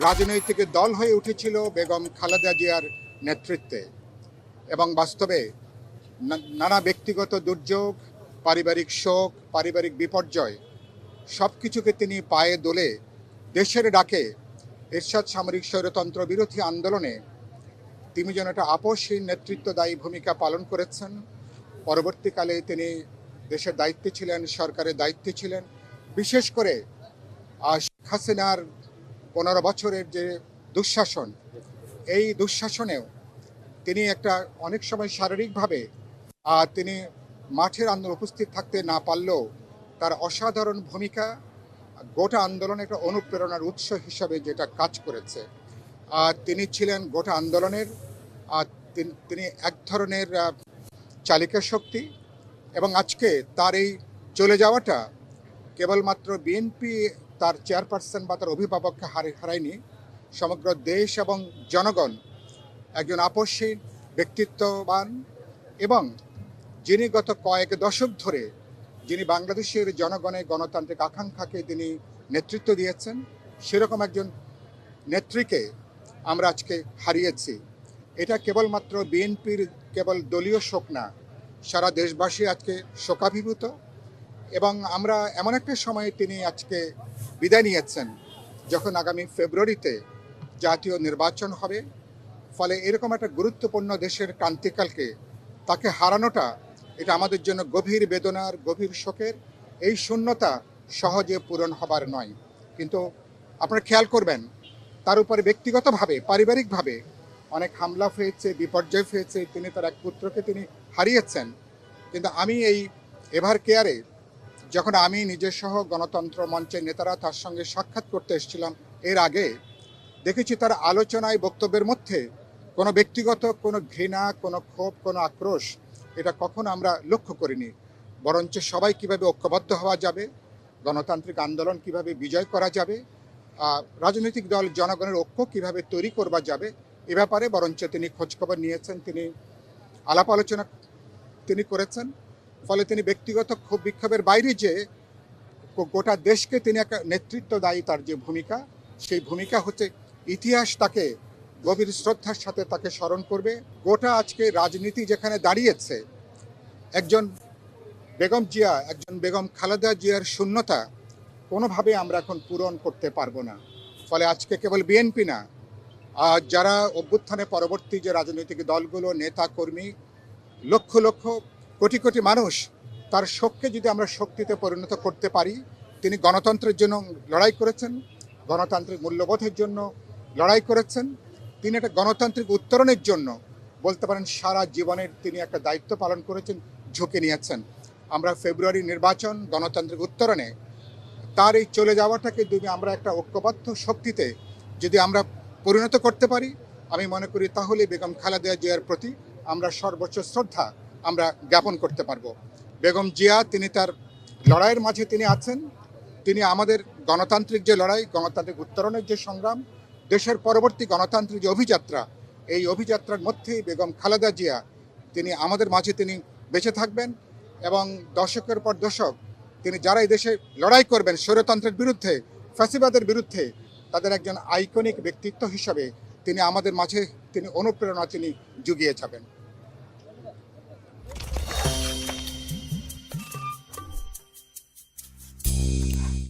রাজনৈতিক দল হয়ে উঠেছিল বেগম খালেদা জিয়ার নেতৃত্বে এবং বাস্তবে নানা ব্যক্তিগত দুর্যোগ, পারিবারিক শোক, পারিবারিক বিপর্যয় সব কিছুকে তিনি পায়ে দোলে দেশের ডাকে এরশাদ সামরিক স্বৈরতন্ত্র বিরোধী আন্দোলনে তিনি যেন একটা আপসহীন নেতৃত্বদায়ী ভূমিকা পালন করেছেন। পরবর্তীকালে তিনি দেশের দায়িত্বে ছিলেন, সরকারের দায়িত্বে ছিলেন। বিশেষ করে শেখ হাসিনার 15 বছরের যে দুঃশাসন, এই দুঃশাসনেও তিনি একটা অনেক সময় শারীরিকভাবে তিনি মাঠের আন্দোলনে উপস্থিত থাকতে না পারলেও তার অসাধারণ ভূমিকা গোটা আন্দোলনের একটা অনুপ্রেরণার উৎস হিসাবে যেটা কাজ করেছে। তিনি ছিলেন গোটা আন্দোলনের, তিনি এক ধরনের চালিকা শক্তি এবং আজকে তার এই চলে যাওয়াটা কেবলমাত্র বিএনপি তার চেয়ারপারসন বা তার অভিভাবককে হারায়নি, সমগ্র দেশ এবং জনগণ একজন আপসহীন ব্যক্তিত্ববান এবং যিনি গত কয়েক দশক ধরে যিনি বাংলাদেশের জনগণের গণতান্ত্রিক আকাঙ্ক্ষাকে তিনি নেতৃত্ব দিয়েছেন, সেরকম একজন নেত্রীকে আমরা আজকে হারিয়েছি। এটা কেবলমাত্র বিএনপির কেবল দলীয় শোক না, সারা দেশবাসী আজকে শোকাভিভূত এবং আমরা এমন একটা সময়ে তিনি আজকে বিদায় নিয়েছেন যখন আগামী ফেব্রুয়ারিতে জাতীয় নির্বাচন হবে। ফলে এরকম একটা গুরুত্বপূর্ণ দেশের ক্রান্তিকালকে তাকে হারানোটা এটা আমাদের জন্য গভীর বেদনার, গভীর শোকের। এই শূন্যতা সহজে পূরণ হবার নয়। কিন্তু আপনারা খেয়াল করবেন তার উপরে ব্যক্তিগতভাবে, পারিবারিকভাবে অনেক হামলা হয়েছে, বিপর্যয় হয়েছে। তিনি তার এক পুত্রকে তিনি হারিয়েছেন। কিন্তু আমি এই এভার কেয়ারে যখন আমি নিজের সহ গণতন্ত্র মঞ্চের নেতারা তার সঙ্গে সাক্ষাৎ করতে এসেছিলাম এর আগে, দেখেছি তার আলোচনায়, বক্তব্যের মধ্যে কোনো ব্যক্তিগত কোনো ঘৃণা, কোনো ক্ষোভ, কোনো আক্রোশ এটা কখনো আমরা লক্ষ্য করিনি। বরঞ্চ সবাই কিভাবে ঐক্যবদ্ধ হওয়া যাবে, গণতান্ত্রিক আন্দোলন কিভাবে বিজয় করা যাবে, রাজনৈতিক দল জনগণের ঐক্য কিভাবে তৈরি করবা যাবে, এ ব্যাপারে বরঞ্চ তিনি খোঁজখবর নিয়েছেন, তিনি আলাপ আলোচনা তিনি করেছেন। ফলে তিনি ব্যক্তিগত ক্ষোভ বিক্ষোভের বাইরে যে গোটা দেশকে তিনি একটা নেতৃত্বদায়ী তার যে ভূমিকা, সেই ভূমিকা হচ্ছে ইতিহাস তাকে গভীর শ্রদ্ধার সাথে তাকে স্মরণ করবে। গোটা আজকে রাজনীতি যেখানে দাঁড়িয়েছে, একজন বেগম জিয়া, একজন বেগম খালেদা জিয়ার শূন্যতা কোনোভাবে আমরা এখন পূরণ করতে পারবো না। ফলে আজকে কেবল বিএনপি না, যারা অভ্যুত্থানের পরবর্তী যে রাজনৈতিক দলগুলো, নেতা কর্মী, লক্ষ লক্ষ কোটি কোটি মানুষ তার শোককে যদি আমরা শক্তিতে পরিণত করতে পারি। তিনি গণতন্ত্রের জন্য লড়াই করেছেন, গণতান্ত্রিক মূল্যবোধের জন্য লড়াই করেছেন। তিনি একটা গণতান্ত্রিক উত্তরণের জন্য বলতে পারেন সারা জীবনের তিনি একটা দায়িত্ব পালন করেছেন, ঝুঁকে নিয়েছেন। আমরা ফেব্রুয়ারি নির্বাচন, গণতান্ত্রিক উত্তরণে তার এই চলে যাওয়াটাকে যদি আমরা একটা ঐক্যবদ্ধ শক্তিতে যদি আমরা পরিণত করতে পারি, আমি মনে করি তাহলে বেগম খালেদা জিয়ার প্রতি আমরা সর্বোচ্চ শ্রদ্ধা আমরা জ্ঞাপন করতে পারবো। বেগম জিয়া তিনি তার লড়াইয়ের মাঝে তিনি আছেন। তিনি আমাদের গণতান্ত্রিক যে লড়াই, গণতান্ত্রিক উত্তরণের যে সংগ্রাম, দেশের পরবর্তী গণতান্ত্রিক যে অভিযাত্রা, এই অভিযাত্রার মধ্যেই বেগম খালেদা জিয়া তিনি আমাদের মাঝে তিনি বেঁচে থাকবেন এবং দশকের পর দশক তিনি যারা এই দেশে লড়াই করবেন স্বৈরতন্ত্রের বিরুদ্ধে, ফ্যাসিবাদের বিরুদ্ধে, তাদের একজন আইকনিক ব্যক্তিত্ব হিসাবে তিনি আমাদের মাঝে তিনি অনুপ্রেরণা তিনি জুগিয়ে যাবেন।